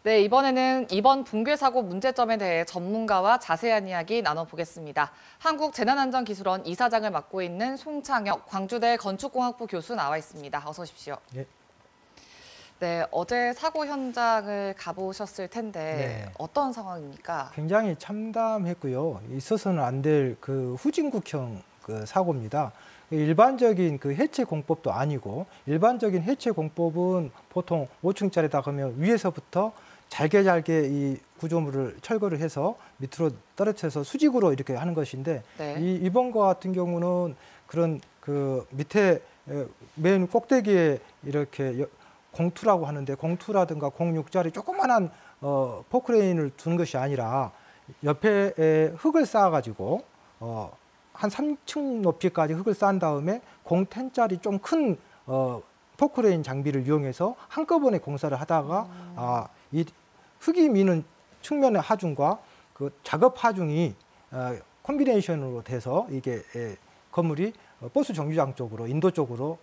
네, 이번에는 이번 붕괴 사고 문제점에 대해 전문가와 자세한 이야기 나눠보겠습니다. 한국재난안전기술원 이사장을 맡고 있는 송창혁 광주대 건축공학부 교수 나와 있습니다. 어서 오십시오. 예. 네, 어제 사고 현장을 가보셨을 텐데 네. 어떤 상황입니까? 굉장히 참담했고요. 있어서는 안 될 그 후진국형 그 사고입니다. 일반적인 그 해체 공법도 아니고, 일반적인 해체 공법은 보통 5층짜리다 그러면 위에서부터 잘게 이 구조물을 철거를 해서 밑으로 떨어뜨려서 수직으로 이렇게 하는 것인데, 네. 이번 거 같은 경우는 그런 그 밑에 맨 꼭대기에 이렇게 공투라고 하는데, 공투라든가 공육자리 조그만한 포크레인을 두는 것이 아니라 옆에 흙을 쌓아가지고 한 3층 높이까지 흙을 쌓은 다음에 공텐짜리 좀 큰 포크레인 장비를 이용해서 한꺼번에 공사를 하다가 이 흙이 미는 측면의 하중과 그 작업 하중이 콤비네이션으로 돼서 이게 건물이 버스 정류장 쪽으로, 인도 쪽으로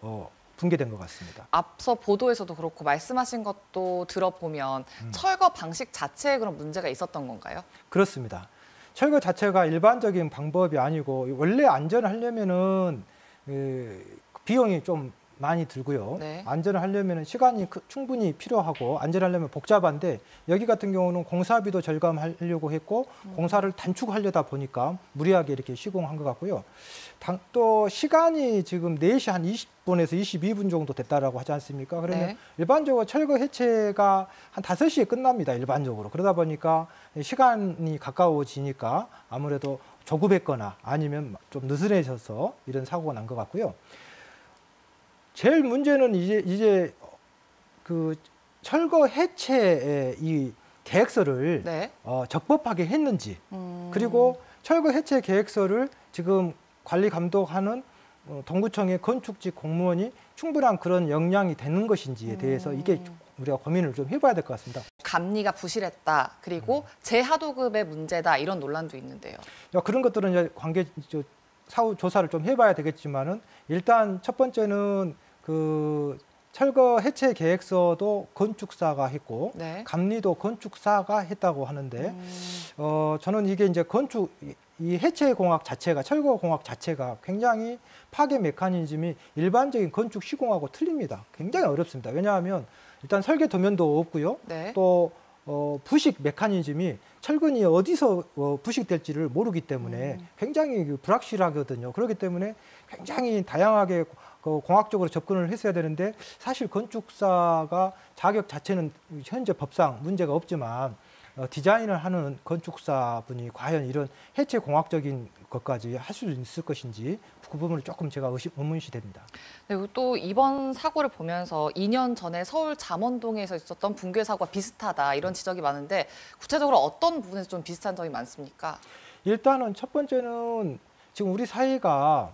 붕괴된 것 같습니다. 앞서 보도에서도 그렇고 말씀하신 것도 들어보면 철거 방식 자체에 그런 문제가 있었던 건가요? 그렇습니다. 철거 자체가 일반적인 방법이 아니고, 원래 안전을 하려면은 비용이 좀 많이 들고요. 네. 안전을 하려면 시간이 충분히 필요하고, 안전하려면 복잡한데, 여기 같은 경우는 공사비도 절감하려고 했고 공사를 단축하려다 보니까 무리하게 이렇게 시공한 것 같고요. 또 시간이 지금 4시 한 20분에서 22분 정도 됐다라고 하지 않습니까? 그러면 네. 일반적으로 철거 해체가 한 5시에 끝납니다. 일반적으로. 그러다 보니까 시간이 가까워지니까 아무래도 조급했거나 아니면 좀 느슨해져서 이런 사고가 난 것 같고요. 제일 문제는 이제 그 철거 해체의 이 계획서를 네. 적법하게 했는지, 그리고 철거 해체 계획서를 지금 관리 감독하는 동구청의 건축직 공무원이 충분한 그런 역량이 되는 것인지에 대해서 이게 우리가 고민을 좀 해봐야 될 것 같습니다. 감리가 부실했다, 그리고 재하도급의 문제다, 이런 논란도 있는데요. 그런 것들은 이제 사후 조사를 좀 해봐야 되겠지만은, 일단 첫 번째는 그 철거 해체 계획서도 건축사가 했고, 네. 감리도 건축사가 했다고 하는데, 저는 이게 이제 이 해체 공학 자체가, 철거 공학 자체가 굉장히 파괴 메커니즘이 일반적인 건축 시공하고 틀립니다. 굉장히 어렵습니다. 왜냐하면 일단 설계 도면도 없고요. 네. 또 부식 메커니즘이 철근이 어디서 부식될지를 모르기 때문에 굉장히 불확실하거든요. 그렇기 때문에 굉장히 다양하게 공학적으로 접근을 했어야 되는데, 사실 건축사가 자격 자체는 현재 법상 문제가 없지만 디자인을 하는 건축사분이 과연 이런 해체 공학적인 것까지 할 수 있을 것인지, 그 부분을 조금 제가 의문시 됩니다. 네, 그리고 또 이번 사고를 보면서 2년 전에 서울 잠원동에서 있었던 붕괴 사고와 비슷하다, 이런 지적이 많은데 구체적으로 어떤 부분에서 좀 비슷한 점이 많습니까? 일단은 첫 번째는 지금 우리 사회가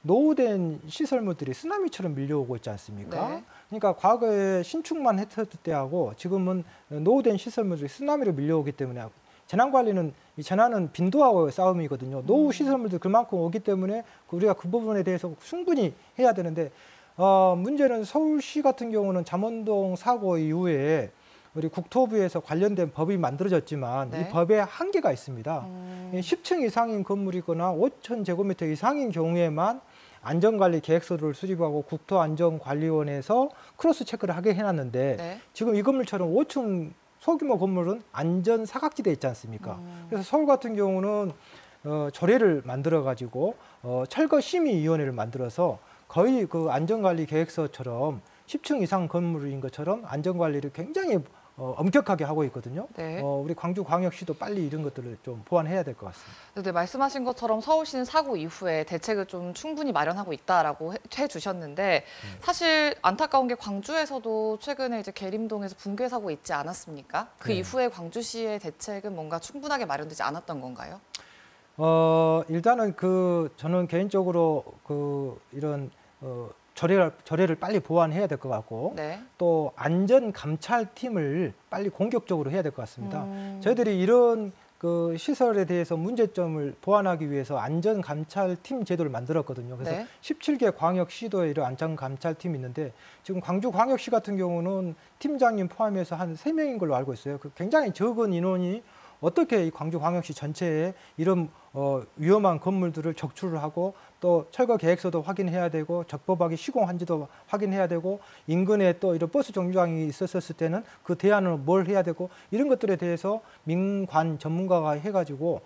노후된 시설물들이 쓰나미처럼 밀려오고 있지 않습니까? 네. 그러니까 과거에 신축만 했을 때하고 지금은 노후된 시설물들이 쓰나미로 밀려오기 때문에, 재난관리는, 이 재난은 빈도하고의 싸움이거든요. 노후 시설물들 그만큼 오기 때문에 우리가 그 부분에 대해서 충분히 해야 되는데, 문제는 서울시 같은 경우는 잠원동 사고 이후에 우리 국토부에서 관련된 법이 만들어졌지만, 네. 이 법에 한계가 있습니다. 10층 이상인 건물이거나 5,000제곱미터 이상인 경우에만 안전관리 계획서를 수립하고 국토안전관리원에서 크로스 체크를 하게 해놨는데, 네. 지금 이 건물처럼 5층 소규모 건물은 안전 사각지대에 있지 않습니까? 그래서 서울 같은 경우는 조례를 만들어 가지고 철거심의위원회를 만들어서 거의 그 안전관리 계획서처럼 10층 이상 건물인 것처럼 안전관리를 굉장히 엄격하게 하고 있거든요. 네. 우리 광주광역시도 빨리 이런 것들을 좀 보완해야 될 것 같습니다. 네, 말씀하신 것처럼 서울시는 사고 이후에 대책을 좀 충분히 마련하고 있다라고 해주셨는데, 사실 안타까운 게 광주에서도 최근에 이제 계림동에서 붕괴 사고 있지 않았습니까? 그 네. 이후에 광주시의 대책은 뭔가 충분하게 마련되지 않았던 건가요? 일단은 저는 개인적으로 이런 조례를 빨리 보완해야 될 것 같고, 네. 또 안전 감찰팀을 빨리 공격적으로 해야 될 것 같습니다. 저희들이 이런 그 시설에 대해서 문제점을 보완하기 위해서 안전감찰팀 제도를 만들었거든요. 그래서 네. 17개 광역시도에 이런 안전감찰팀이 있는데 지금 광주광역시 같은 경우는 팀장님 포함해서 한 3명인 걸로 알고 있어요. 그 굉장히 적은 인원이 어떻게 이 광주광역시 전체에 이런 위험한 건물들을 적출을 하고 또 철거 계획서도 확인해야 되고 적법하게 시공한지도 확인해야 되고 인근에 또 이런 버스 정류장이 있었을 때는 그 대안을 뭘 해야 되고 이런 것들에 대해서 민관 전문가가 해가지고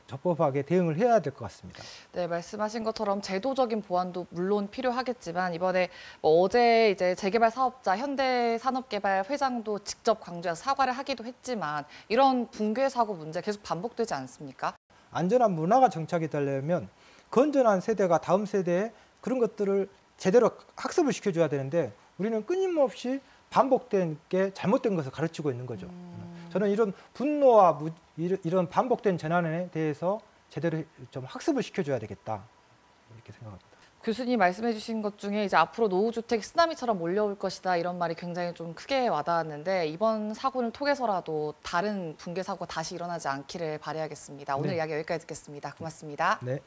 적법하게 대응을 해야 될 것 같습니다. 네, 말씀하신 것처럼 제도적인 보완도 물론 필요하겠지만 이번에 뭐 어제 이제 재개발 사업자 현대산업개발 회장도 직접 광주에서 사과를 하기도 했지만 이런 붕괴 사고 문제 계속 반복되지 않습니까? 안전한 문화가 정착이 되려면 건전한 세대가 다음 세대에 그런 것들을 제대로 학습을 시켜줘야 되는데 우리는 끊임없이 반복된 게 잘못된 것을 가르치고 있는 거죠. 저는 이런 분노와 이런 반복된 재난에 대해서 제대로 좀 학습을 시켜줘야 되겠다 이렇게 생각합니다. 교수님 말씀해 주신 것 중에 이제 앞으로 노후주택이 쓰나미처럼 몰려올 것이다 이런 말이 굉장히 좀 크게 와닿았는데 이번 사고를 통해서라도 다른 붕괴 사고가 다시 일어나지 않기를 바라야겠습니다. 오늘 네. 이야기 여기까지 듣겠습니다. 고맙습니다. 네.